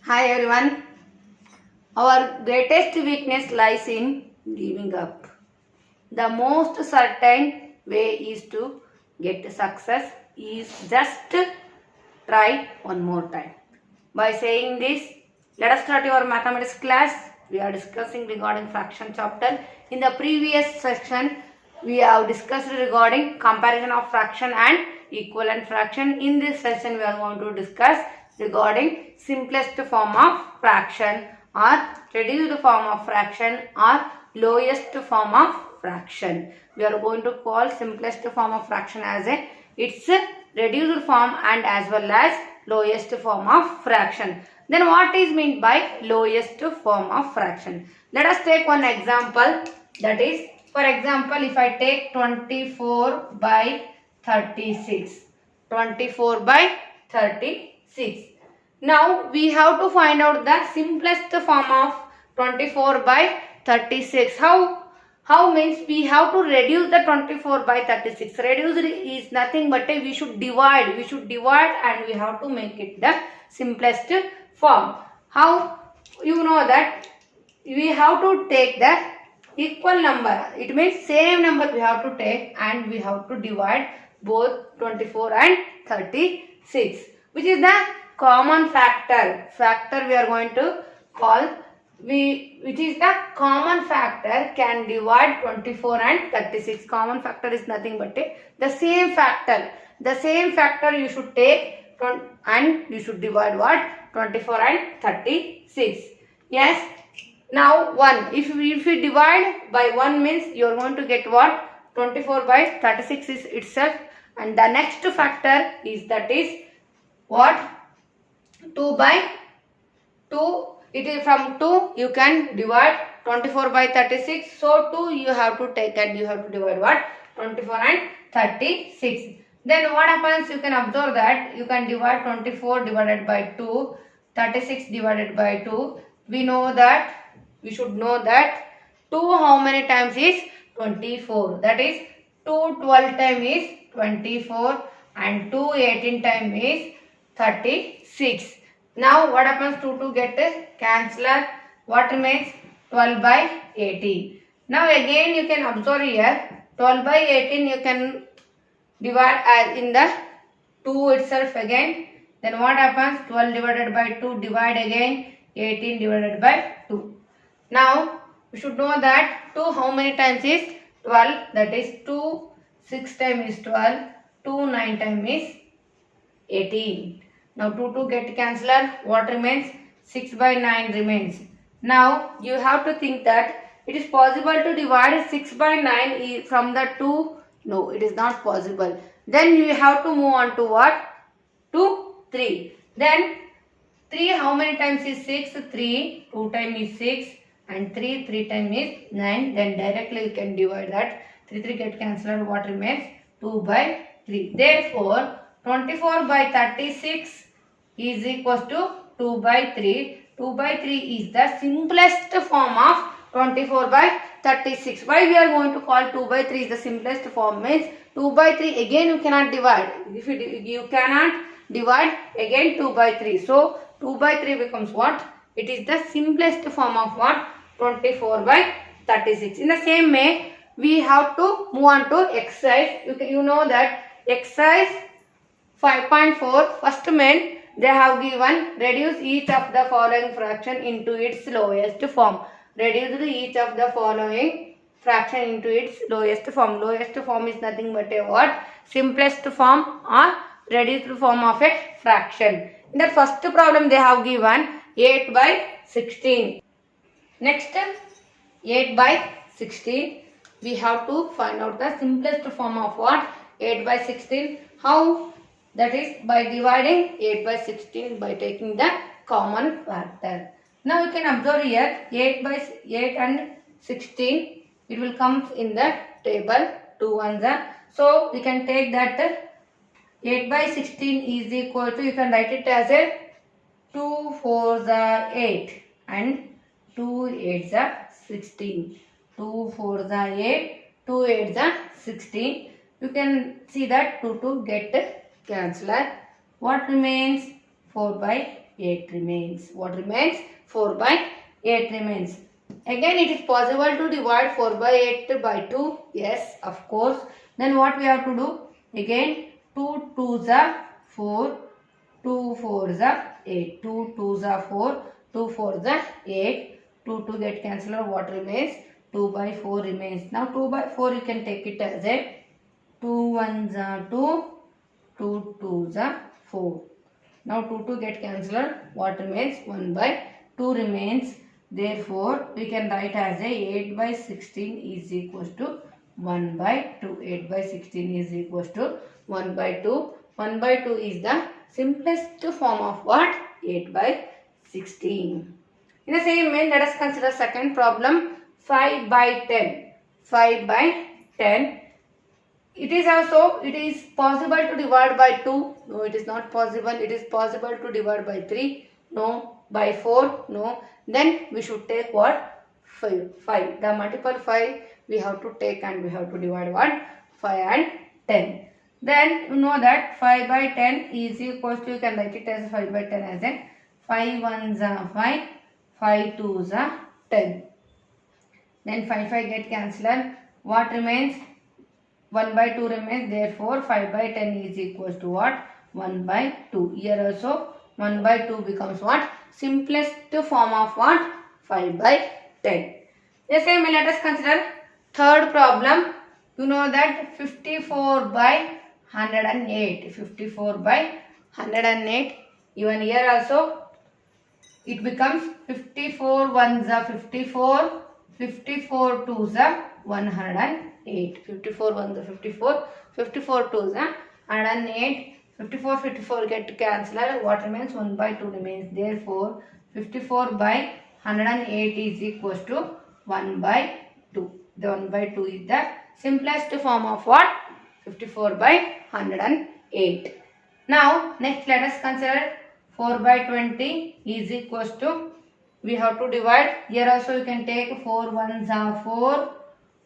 Hi everyone. Our greatest weakness lies in giving up. The most certain way is to get success is just try one more time. By saying this, let us start your mathematics class. We are discussing regarding fraction chapter. In the previous section, we have discussed regarding comparison of fraction and equivalent fraction. In this session, we are going to discuss regarding simplest form of fraction or reduced form of fraction or lowest form of fraction. We are going to call simplest form of fraction as its reduced form and as well as lowest form of fraction. Then what is meant by lowest form of fraction? Let us take one example, that is, for example, if I take 24 by 36. 24 by 36. Now we have to find out the simplest form of 24 by 36. How means we have to reduce the 24 by 36. Reduce is nothing but we should divide. We should divide and we have to make it the simplest form. How? You know that we have to take the equal number. It means same number we have to take and we have to divide both 24 and 36. Which is the common factor. Factor we are going to call which is the common factor can divide 24 and 36. Common factor is nothing but the same factor. The same factor you should take and you should divide what? 24 and 36. Yes. Now 1. If we divide by 1 means you are going to get what? 24 by 36 is itself. And the next factor is that is what? 2 by 2. It is from 2 you can divide 24 by 36. So 2 you have to take and you have to divide what? 24 and 36. Then what happens? You can observe that you can divide 24 divided by 2, 36 divided by 2. We should know that 2 how many times is 24. That is 2 12 times is 24 and 2 18 times is 36. Now what happens? 2 get cancelled. What remains? 12 by 18. Now again you can observe here 12 by 18 you can divide as in the 2 itself again. Then what happens? 12 divided by 2 divide again 18 divided by 2. Now we should know that 2 how many times is 12. That is 2 6 times is 12. 2 9 times is 18. Now 2 get cancelled. What remains? 6 by 9 remains. Now you have to think that it is possible to divide 6 by 9 from the 2. No, it is not possible. Then you have to move on to what? To 3. Then 3 how many times is 6? 3. 2 times is 6 and 3 times is 9. Then directly you can divide that. 3 get cancelled. What remains? 2 by 3. Therefore 24 by 36 is equals to 2 by 3. 2 by 3 is the simplest form of 24 by 36. Why we are going to call 2 by 3 is the simplest form means 2 by 3 again you cannot divide. If you cannot divide again 2 by 3. So 2 by 3 becomes what? It is the simplest form of what? 24 by 36. In the same way we have to move on to exercise. You know that exercise 5.4 first main they have given reduce each of the following fraction into its lowest form. Reduce each of the following fraction into its lowest form. Lowest form is nothing but a what? Simplest form or reduced form of a fraction. In the first problem they have given 8 by 16. Next 8 by 16. We have to find out the simplest form of what? 8 by 16. How? That is by dividing 8 by 16 by taking the common factor. Now you can observe here 8 by 8 and 16. It will come in the table 2 ones. So we can take that 8 by 16 is equal to, you can write it as a 2 4s are 8 and 2 8s are 16. 2 4s are 8, 2 8s are 16. You can see that 2 get cancelled. What remains? 4 by 8 remains. What remains? 4 by 8 remains. Again, it is possible to divide 4 by 8 by 2. Yes, of course. Then what we have to do? Again, 2 2s are 4, 2 4s are 8. 2 2s are 4, 2 4s are 8. 2 2 get cancelled. What remains? 2 by 4 remains. Now 2 by 4 you can take it as a 2 1s are 2, 2 2s are 4. Now 2 2 get cancelled. What remains? 1 by 2 remains. Therefore, we can write as a 8 by 16 is equals to 1 by 2. 8 by 16 is equals to 1 by 2. 1 by 2 is the simplest form of what? 8 by 16. In the same way, let us consider second problem, 5 by 10. 5 by 10. It is possible to divide by 2. No, it is not possible. It is possible to divide by 3. No. By 4. No. Then we should take what? 5. The multiple 5 we have to take and we have to divide what? 5 and 10. Then you know that 5 by 10 is equals to, you can write it as 5 by 10 as a 5 1s are 5, 5 2s are 10. Then 5 get cancelled. What remains? 1 by 2 remains. Therefore, 5 by 10 is equals to what? 1 by 2. Here also 1 by 2 becomes what? Simplest form of what? 5 by 10. The same way, let us consider third problem. You know that 54 by 108. 54 by 108. Even here also it becomes 54 1s are 54, 54 2s are 108. 54 1s are 54, 54 2s are 108. 54 54 get cancelled. What remains? 1 by 2 remains. Therefore, 54 by 108 is equals to 1 by 2. The 1 by 2 is the simplest form of what? 54 by 108. Now, next let us consider 4 by 20 is equals to, we have to divide. Here also you can take 4 1s are 4,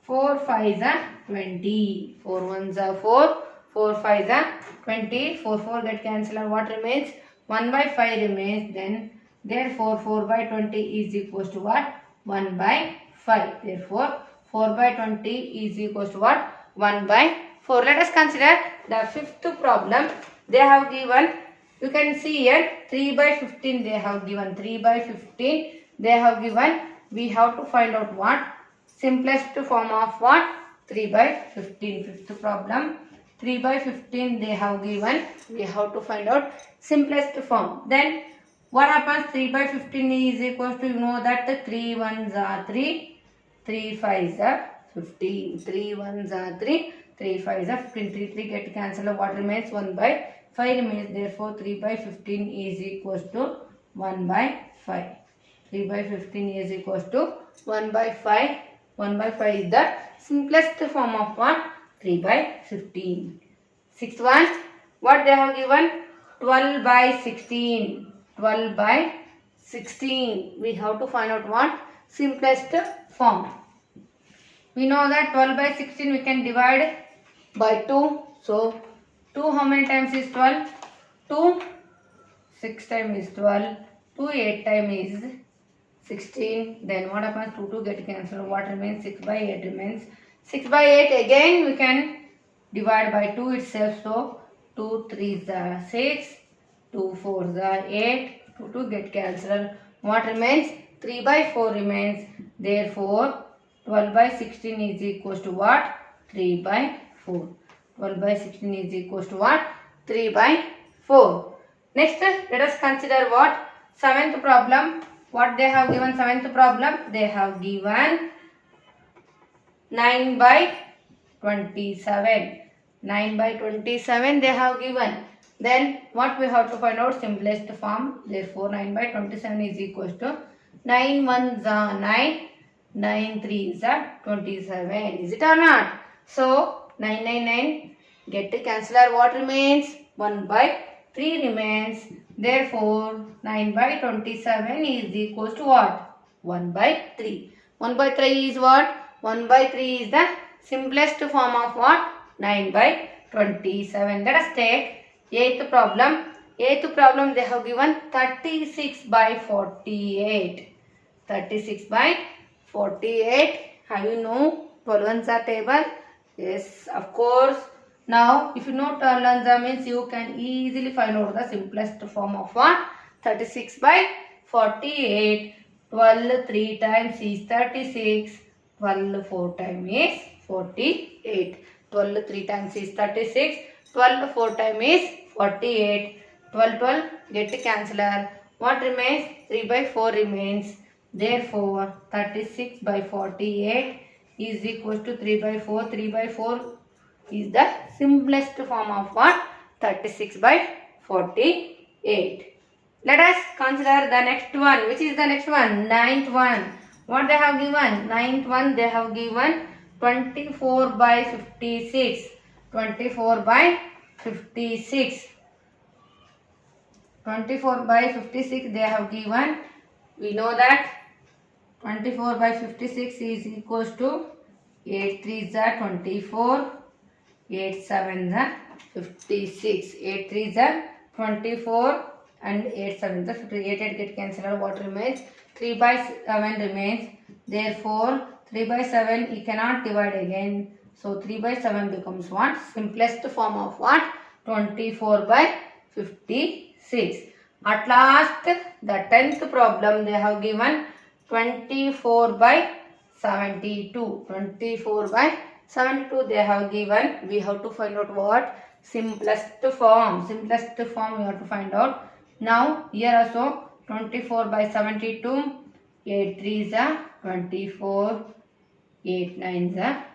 4 5s are 20. 4 1s are 4, 4 5s are 20. 4 4 get cancelled. What remains? 1 by 5 remains. Then therefore 4 by 20 is equals to what? 1 by 5. Therefore 4 by 20 is equals to what? 1 by 4. Let us consider the fifth problem. They have given, you can see here 3 by 15 they have given. 3 by 15 they have given. We have to find out what? Simplest form of what? 3 by 15. Fifth problem. 3 by 15 they have given. We have to find out simplest form. Then what happens? 3 by 15 is equals to, you know that the 3 1s are 3, 3 5s are 15. 3 1s are 3, 3 5s are 15. 3 3 get cancelled. What remains? 1 by 5 remains. Therefore 3 by 15 is equals to 1 by 5. 3 by 15 is equals to 1 by 5. 1 by 5 is the simplest form of what? 3 by 15. Sixth one, what they have given? 12 by 16. 12 by 16. We have to find out what? Simplest form. We know that 12 by 16 we can divide by 2. So 2 how many times is 12? 2 6 times is 12. 2 8 times is 16. Then what happens? 2 2 get cancelled. What remains? 6 by 8 remains. 6 by 8 again we can divide by 2 itself. So 2 3s are 6, 2 4s are 8, 2 2 get cancelled. What remains? 3 by 4 remains. Therefore 12 by 16 is equals to what? 3 by 4. 12 by 16 is equals to what? 3 by 4. Next, let us consider what? Seventh problem. What they have given? Seventh problem. They have given 9 by 27. 9 by 27 they have given. Then what we have to find out? Simplest form. Therefore 9 by 27 is equals to 9 1s are 9, 9 3s are 27. Is it or not? So 9 9 9 get to cancel. What remains? 1 by 3 remains. Therefore 9 by 27 is equals to what? 1 by 3. 1 by 3 is what? 1 by 3 is the simplest form of what? 9 by 27. Let us take 8th problem. Eighth problem they have given 36 by 48. 36 by 48. Have you know 12 ones are table? Yes, of course. Now, if you know 12 ones are means you can easily find out the simplest form of what? 36 by 48. 12 3 times is 36. 12 4 times is 48. 12 3 times is 36. 12 4 times is 48. 12 get canceller. What remains? 3 by 4 remains. Therefore, 36 by 48 is equal to 3 by 4. 3 by 4 is the simplest form of what? 36 by 48. Let us consider the next one. Which is the next one? Ninth one. What they have given? Ninth one they have given 24 by 56. 24 by 56. 24 by 56 they have given. We know that 24 by 56 is equals to 8 3s are 24, 8 7s are 56. 8 3s are 24 and 8 7s are 58. 8 get cancelled. What remains? 3 by 7 remains. Therefore, 3 by 7 you cannot divide again. So, 3 by 7 becomes what? Simplest form of what? 24 by 56. At last, the 10th problem they have given 24 by 72. 24 by 72 they have given. We have to find out what? Simplest form. Simplest form we have to find out. Now, here also 24 by 72. 8 3s are 24. 8 9s are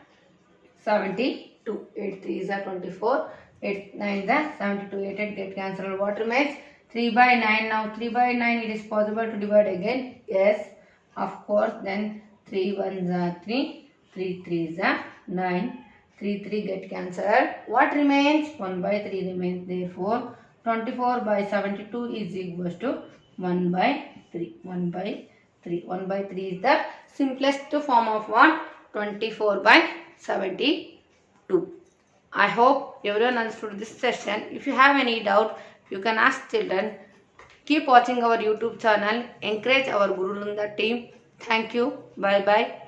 72. 8 3s are 24. 8 9s are 72. 8 8 get cancelled. What remains? 3 by 9. Now 3 by 9 it is possible to divide again. Yes, of course. Then 3 1s are 3. 3 3s are 9. 3 3 get cancelled. What remains? 1 by 3 remains. Therefore, 24 by 72 is equals to 1 by 3. 1 by 3. 1 by 3 is the simplest form of what? 24 by 72. I hope everyone understood this session. If you have any doubt, you can ask children. Keep watching our YouTube channel. Encourage our Guru Lunda team. Thank you. Bye bye.